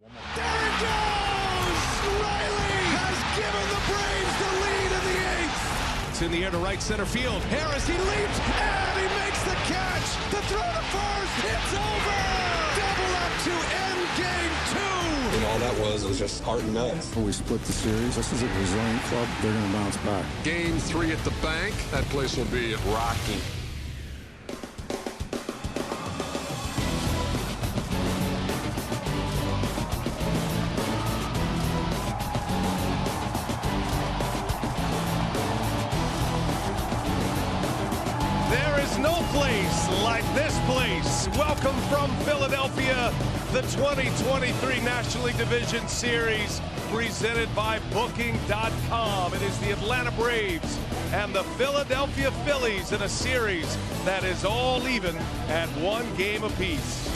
There it goes! Riley has given the Braves the lead in the eighth. It's in the air to right center field. Harris, he leaps, and he makes the catch. The throw to first, it's over! Double up to end game two. And all that was just heart and nuts. We split the series. This is a resilient club. They're going to bounce back. Game 3 at the bank. That place will be rocking. No place like this place. Welcome from Philadelphia, the 2023 National League Division Series presented by Booking.com. It is the Atlanta Braves and the Philadelphia Phillies in a series that is all even at one game apiece.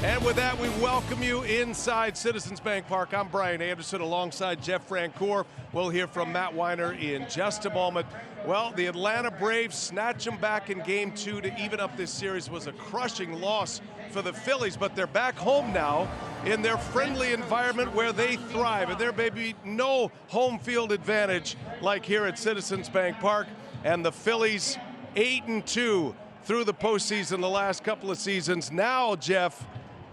And with that, we welcome you inside Citizens Bank Park. I'm Brian Anderson alongside Jeff Francoeur. We'll hear from Matt Weiner in just a moment. Well, the Atlanta Braves snatch them back in game 2 to even up this series. Was a crushing loss for the Phillies, but they're back home now in their friendly environment where they thrive. And there may be no home field advantage like here at Citizens Bank Park. And the Phillies 8-2 through the postseason the last couple of seasons. Now, Jeff,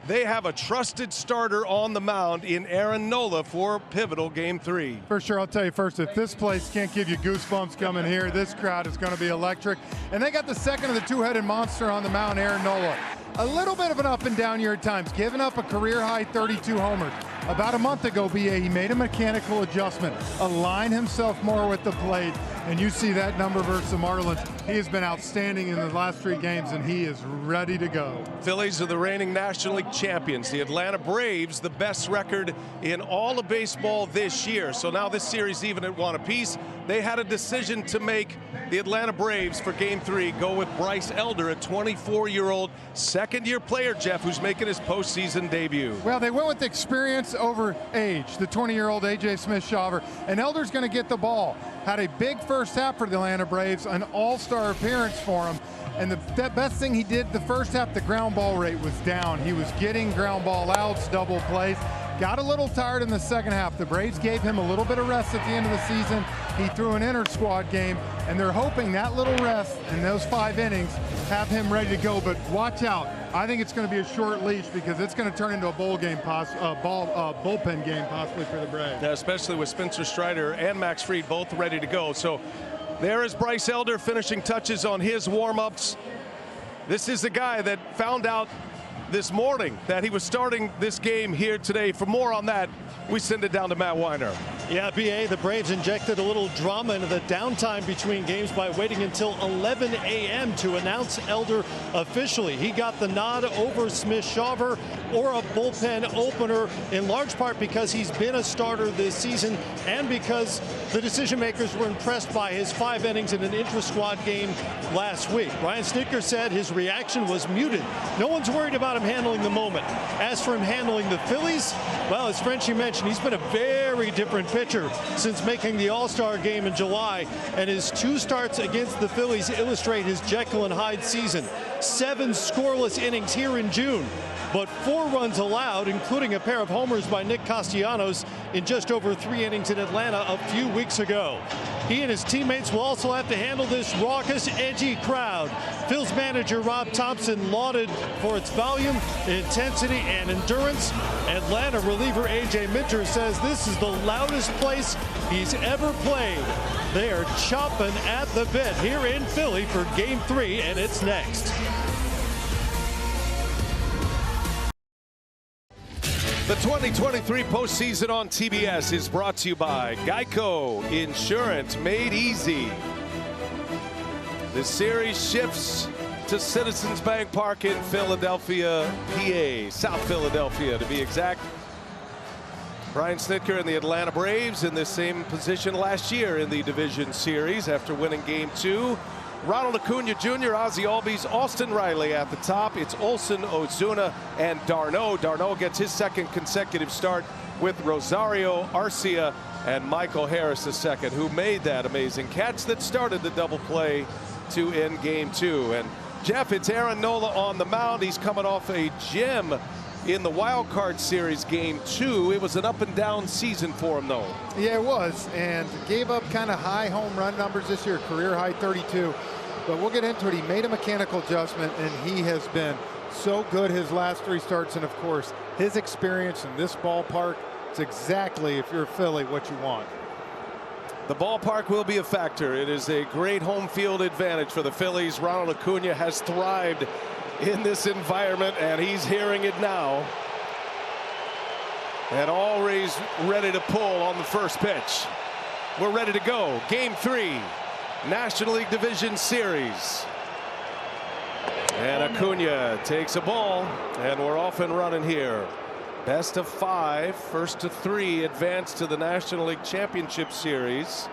they have a trusted starter on the mound in Aaron Nola for pivotal game 3. For sure, I'll tell you first, if this place can't give you goosebumps coming here, this crowd is going to be electric. And they got the second of the two-headed monster on the mound, Aaron Nola. A little bit of an up and down year at times, giving up a career-high 32 homers. About a month ago, BA, he made a mechanical adjustment, aligned himself more with the plate, and you see that number versus the Marlins. He has been outstanding in the last 3 games, and he is ready to go. Phillies are the reigning National League champions. The Atlanta Braves, the best record in all of baseball this year. So now this series even at 1 apiece. They had a decision to make. The Atlanta Braves for game 3 go with Bryce Elder, a 24-year-old second-year player, Jeff, who's making his postseason debut. Well, they went with experience over age, the 20-year-old A.J. Smith-Shawver, and Elder's going to get the ball. Had a big first half for the Atlanta Braves, an all-star appearance for him, and the best thing he did the first half, the ground ball rate was down. He was getting ground ball outs, double plays. Got a little tired in the second half. The Braves gave him a little bit of rest at the end of the season. He threw an inter-squad game, and they're hoping that little rest in those 5 innings have him ready to go. But watch out. I think it's going to be a short leash because it's going to turn into a bullpen game possibly for the Braves. Yeah, especially with Spencer Strider and Max Fried both ready to go. So there is Bryce Elder finishing touches on his warm-ups. This is the guy that found out this morning that he was starting this game here today. For more on that, we send it down to Matt Weiner. Yeah, BA, the Braves injected a little drama into the downtime between games by waiting until 11 a.m. to announce Elder officially. He got the nod over Smith-Shawver or a bullpen opener, in large part because he's been a starter this season and because the decision makers were impressed by his 5 innings in an intra-squad game last week. Ryan Snitker said his reaction was muted. No one's worried about him handling the moment. As for him handling the Phillies, well, as Frenchie mentioned, he's been a very different pitcher since making the All-Star game in July, and his 2 starts against the Phillies illustrate his Jekyll and Hyde season. 7 scoreless innings here in June, but 4 runs allowed, including a pair of homers by Nick Castellanos in just over 3 innings in Atlanta a few weeks ago. He and his teammates will also have to handle this raucous, edgy crowd. Phil's manager Rob Thompson lauded for its volume, intensity, and endurance. Atlanta reliever A.J. Minter says this is the loudest place he's ever played. They are chomping at the bit here in Philly for Game 3, and it's next. The 2023 postseason on TBS is brought to you by Geico Insurance Made Easy. The series shifts to Citizens Bank Park in Philadelphia, PA, South Philadelphia to be exact. Brian Snitker and the Atlanta Braves in the same position last year in the division series after winning game 2. Ronald Acuna Jr., Ozzie Albies, Austin Riley at the top. It's Olson, Ozuna, and d'Arnaud. d'Arnaud gets his 2nd consecutive start with Rosario, Arcia, and Michael Harris II, who made that amazing catch that started the double play to end game 2. And Jeff, it's Aaron Nola on the mound. He's coming off a gem in the wild card series game 2. It was an up and down season for him, though. Yeah, it was, and gave up kind of high home run numbers this year, career high 32. But we'll get into it. He made a mechanical adjustment, and he has been so good his last 3 starts. And of course, his experience in this ballpark, it's exactly, if you're a Philly, what you want. The ballpark will be a factor. It is a great home field advantage for the Phillies. Ronald Acuna has thrived in this environment, and he's hearing it now. And always ready to pull on the first pitch. We're ready to go. Game 3, National League Division Series. And Acuna takes a ball, and we're off and running here. Best of 5, first to 3 advance to the National League Championship Series.